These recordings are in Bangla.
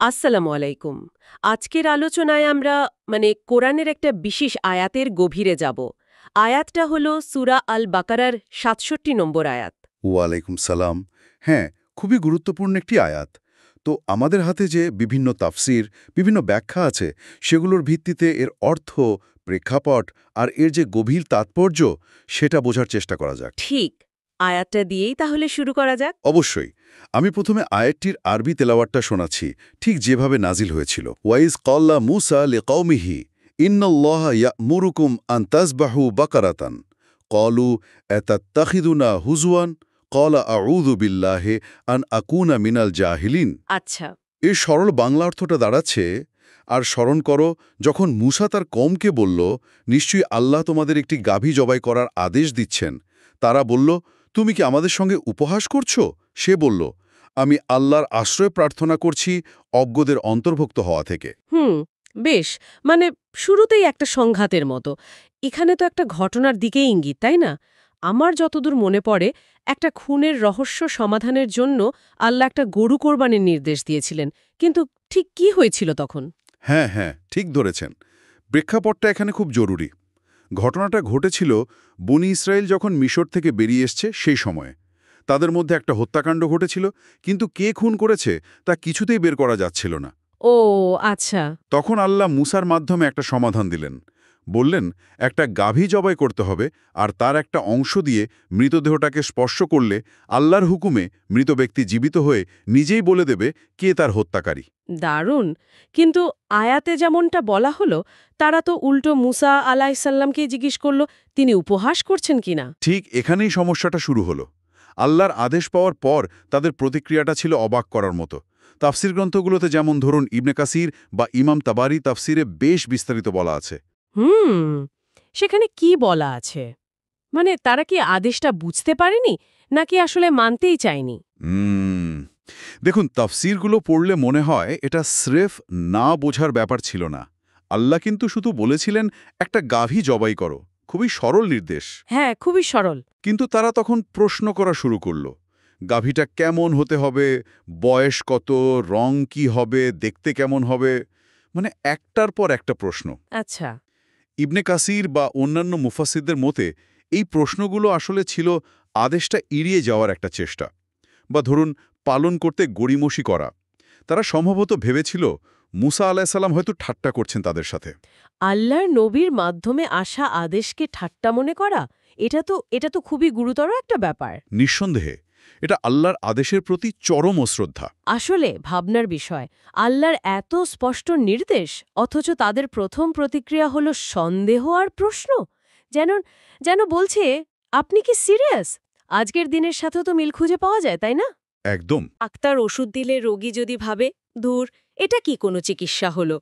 আসসালামু আলাইকুম। আজকের আলোচনায় আমরা কোরআনের একটা বিশেষ আয়াতের গভীরে যাব। আয়াতটা হলো সূরা আল বাকারার ৬৭ নম্বর আয়াত। ওয়ালাইকুম সালাম। হ্যাঁ, খুবই গুরুত্বপূর্ণ একটি আয়াত। তো আমাদের হাতে যে বিভিন্ন তাফসির, বিভিন্ন ব্যাখ্যা আছে, সেগুলোর ভিত্তিতে এর অর্থ, প্রেক্ষাপট আর এর যে গভীর তাৎপর্য, সেটা বোঝার চেষ্টা করা যাক। ঠিক, আয়াতটা দিয়েই তাহলে শুরু করা যাক। অবশ্যই। আমি প্রথমে আয়াতটির আরবি তেলাওয়াতটা শোনাচ্ছি, ঠিক যেভাবে নাজিল হয়েছিল। ওয়াইজ কল্লা মুসা লে কৌমিহি ইন্নাল্লাহা ইয়া'মুরুকুম আন তাযবাহু বাকারাতান ক্বালু আতাত্তাখিযুনা হুজওয়ান ক্বালা আউযু বিল্লাহি আন আকুনা মিনাল জাহিলিন। আচ্ছা। এর সরল বাংলা অর্থটা দাঁড়াচ্ছে, আর স্মরণ করো যখন মূসা তার কওমকে বলল, নিশ্চয়ই আল্লাহ তোমাদের একটি গাভী জবাই করার আদেশ দিচ্ছেন। তারা বলল, তুমি কি আমাদের সঙ্গে উপহাস করছো? সে বলল, আমি আল্লাহর আশ্রয় প্রার্থনা করছি অজ্ঞদের অন্তর্ভুক্ত হওয়া থেকে। হুম, বেশ। মানে শুরুতেই একটা সংঘাতের মতো। এখানে তো একটা ঘটনার দিকেই ইঙ্গিত, তাই না? আমার যতদূর মনে পড়ে, একটা খুনের রহস্য সমাধানের জন্য আল্লাহ একটা গরু কোরবানির নির্দেশ দিয়েছিলেন। কিন্তু ঠিক কি হয়েছিল তখন? হ্যাঁ হ্যাঁ, ঠিক ধরেছেন। প্রেক্ষাপটটা এখানে খুব জরুরি। ঘটনাটা ঘটেছিল বনি ইসরায়েল যখন মিশর থেকে বেরিয়ে এসছে সেই সময়ে। তাদের মধ্যে একটা হত্যাকাণ্ড ঘটেছিল, কিন্তু কে খুন করেছে তা কিছুতেই বের করা যাচ্ছিল না। ও আচ্ছা। তখন আল্লাহ মূসার মাধ্যমে একটা সমাধান দিলেন। বললেন, একটা গাভী জবাই করতে হবে, আর তার একটা অংশ দিয়ে মৃতদেহটাকে স্পর্শ করলে আল্লাহর হুকুমে মৃত ব্যক্তি জীবিত হয়ে নিজেই বলে দেবে কে তার হত্যাকারী। দারুণ। কিন্তু আয়াতে যেমনটা বলা হলো, তারা তো উল্টো মুসা আলাইসাল্লামকেই জিজ্ঞেস করল তিনি উপহাস করছেন কিনা। ঠিক এখানেই সমস্যাটা শুরু হলো। আল্লাহর আদেশ পাওয়ার পর তাদের প্রতিক্রিয়াটা ছিল অবাক করার মতো। তাফসির গ্রন্থগুলোতে যেমন ধরুন ইবনে কাসির বা ইমাম তাবারি তাফসিরে বেশ বিস্তারিত বলা আছে। হুম, সেখানে কি বলা আছে? মানে তারা কি আদেশটা বুঝতে পারেনি, নাকি আসলে মানতেই চায়নি? উম, দেখুন, তাফসিরগুলো পড়লে মনে হয় এটা স্রেফ না বোঝার ব্যাপার ছিল না। আল্লাহ কিন্তু শুধু বলেছিলেন একটা গাভী জবাই করো, খুবই সরল নির্দেশ। হ্যাঁ, খুবই সরল। কিন্তু তারা তখন প্রশ্ন করা শুরু করল, গাভীটা কেমন হতে হবে, বয়স কত, রং কি হবে, দেখতে কেমন হবে, মানে একটার পর একটা প্রশ্ন। আচ্ছা। ইবনে কাসির বা অন্যান্য মুফাসসিরদের মতে এই প্রশ্নগুলো আসলে ছিল আদেশটা এড়িয়ে যাওয়ার একটা চেষ্টা, বা ধরুন পালন করতে গড়িমসি করা। তারা সম্ভবত ভেবেছিল মুসা আলাহিসাল্লাম হয়তো ঠাট্টা করছেন তাদের সাথে। আল্লাহর নবীর মাধ্যমে আসা আদেশকে ঠাট্টা মনে করা, এটা তো খুবই গুরুতর একটা ব্যাপার। নিঃসন্দেহে এটা আল্লাহর আদেশের প্রতি চরম অশ্রদ্ধা। আসলে ভাবনার বিষয়, আল্লাহর এত স্পষ্ট নির্দেশ, অথচ তাদের প্রথম প্রতিক্রিয়া হলো সন্দেহ আর প্রশ্ন। যেন যেন বলছে, আপনি কি সিরিয়াস? আজকের দিনের সাথেও তো মিল খুঁজে পাওয়া যায়, তাই না? একদম। ডাক্তার ওষুধ দিলে রোগী যদি ভাবে, দূর, এটা কি কোনো চিকিৎসা হলো?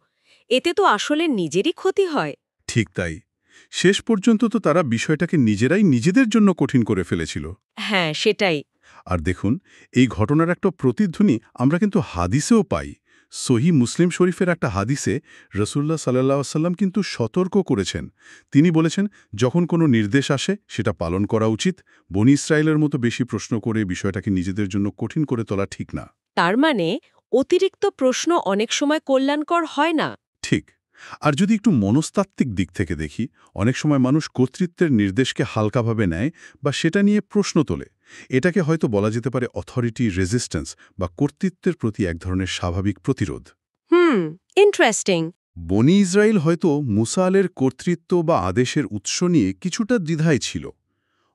এতে তো আসলে নিজেরই ক্ষতি হয়। ঠিক তাই। শেষ পর্যন্ত তো তারা বিষয়টাকে নিজেরাই নিজেদের জন্য কঠিন করে ফেলেছিল। হ্যাঁ, সেটাই। আর দেখুন, এই ঘটনার একটা প্রতিধ্বনি আমরা কিন্তু হাদিসেও পাই। সহি মুসলিম শরীফের একটা হাদিসে রসুল্লাহ সাল্লাহ সাল্লাম কিন্তু সতর্ক করেছেন। তিনি বলেছেন, যখন কোনো নির্দেশ আসে সেটা পালন করা উচিত। বনি ইসরায়েলের মতো বেশি প্রশ্ন করে বিষয়টাকে নিজেদের জন্য কঠিন করে তোলা ঠিক না। তার মানে অতিরিক্ত প্রশ্ন অনেক সময় কল্যাণকর হয় না। ঠিক। আর যদি একটু মনস্তাত্ত্বিক দিক থেকে দেখি, অনেক সময় মানুষ কর্তৃত্বের নির্দেশকে হালকাভাবে নেয় বা সেটা নিয়ে প্রশ্ন তোলে। এটাকে হয়তো বলা যেতে পারে অথরিটি রেজিস্ট্যান্স, বা কর্তৃত্বের প্রতি এক ধরনের স্বাভাবিক প্রতিরোধ। হুম, ইন্টারেস্টিং। বনি ইসরায়েল হয়তো মুসা আলের কর্তৃত্ব বা আদেশের উৎস নিয়ে কিছুটা দ্বিধায় ছিল।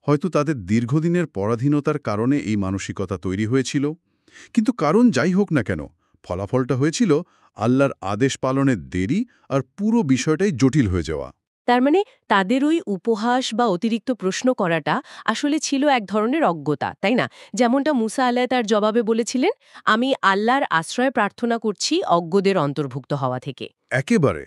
হয়তো তাদের দীর্ঘদিনের পরাধীনতার কারণে এই মানসিকতা তৈরি হয়েছিল। কিন্তু কারণ যাই হোক না কেন, ফলাফলটা হয়েছিল আল্লাহর আদেশ পালনের দেরি আর পুরো বিষয়টাই জটিল হয়ে যাওয়া। তার মানে তাদের ওই উপহাস বা অতিরিক্ত প্রশ্ন করাটা আসলে ছিল এক ধরনের অজ্ঞতা, তাই না? যেমনটা মুসা আলাহ তার জবাবে বলেছিলেন, আমি আল্লাহর আশ্রয় প্রার্থনা করছি অজ্ঞদের অন্তর্ভুক্ত হওয়া থেকে। একেবারে।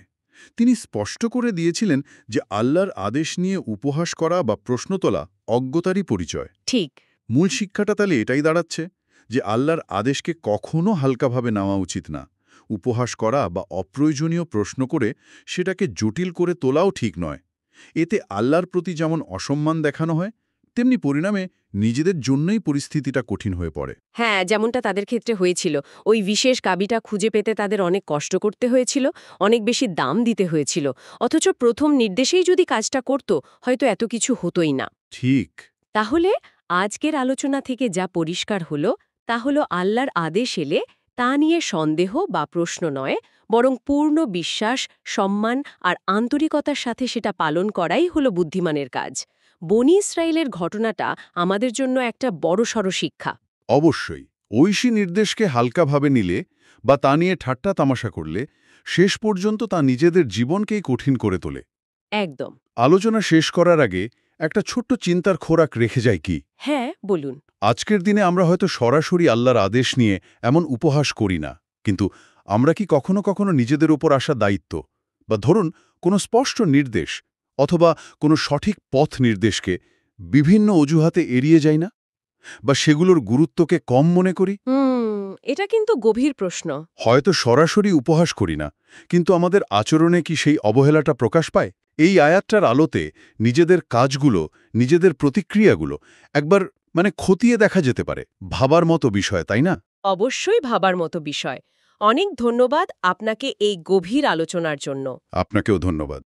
তিনি স্পষ্ট করে দিয়েছিলেন যে আল্লাহর আদেশ নিয়ে উপহাস করা বা প্রশ্ন তোলা অজ্ঞতারই পরিচয়। ঠিক। মূল শিক্ষাটা তাহলে এটাই দাঁড়াচ্ছে যে আল্লাহর আদেশকে কখনো হালকাভাবে নেওয়া উচিত না। উপহাস করা বা অপ্রয়োজনীয় প্রশ্ন করে সেটাকে জটিল করে তোলাও ঠিক নয়। এতে আল্লাহর প্রতি যেমন অসম্মান দেখানো হয়, তেমনি পরিণামে নিজেদের জন্যই পরিস্থিতিটা কঠিন হয়ে পড়ে। হ্যাঁ, যেমনটা তাদের ক্ষেত্রে হয়েছিল। ওই বিশেষ গাবিটা খুঁজে পেতে তাদের অনেক কষ্ট করতে হয়েছিল, অনেক বেশি দাম দিতে হয়েছিল। অথচ প্রথম নির্দেশেই যদি কাজটা করত, হয়তো এত কিছু হতোই না। ঠিক। তাহলে আজকের আলোচনা থেকে যা পরিষ্কার হলো, তা হলো আল্লাহর আদেশ এলে তা নিয়ে সন্দেহ বা প্রশ্ন নয়, বরং পূর্ণ বিশ্বাস, সম্মান আর আন্তরিকতার সাথে সেটা পালন করাই হলো বুদ্ধিমানের কাজ। বনি ইসরায়েলের ঘটনাটা আমাদের জন্য একটা বড়সড় শিক্ষা। অবশ্যই ঐশী নির্দেশকে হালকাভাবে নিলে বা তা নিয়ে ঠাট্টা তামাশা করলে শেষ পর্যন্ত তা নিজেদের জীবনকেই কঠিন করে তোলে। একদম। আলোচনা শেষ করার আগে একটা ছোট্ট চিন্তার খোরাক রেখে যায় কি? হ্যাঁ, বলুন। আজকের দিনে আমরা হয়তো সরাসরি আল্লাহর আদেশ নিয়ে এমন উপহাস করি না, কিন্তু আমরা কি কখনো কখনো নিজেদের উপর আসা দায়িত্ব বা ধরুন কোনো স্পষ্ট নির্দেশ অথবা কোনো সঠিক পথ নির্দেশকে বিভিন্ন অজুহাতে এড়িয়ে যাই না, বা সেগুলোর গুরুত্বকে কম মনে করি? এটা কিন্তু গভীর প্রশ্ন। হয়তো সরাসরি উপহাস করি না, কিন্তু আমাদের আচরণে কি সেই অবহেলাটা প্রকাশ পায়? এই আয়াতটার আলোতে নিজেদের কাজগুলো, নিজেদের প্রতিক্রিয়াগুলো একবার খতিয়ে দেখা যেতে পারে। ভাবার মতো বিষয়, তাই না? অবশ্যই ভাবার মতো বিষয়। অনেক ধন্যবাদ আপনাকে এই গভীর আলোচনার জন্য। আপনাকেও ধন্যবাদ।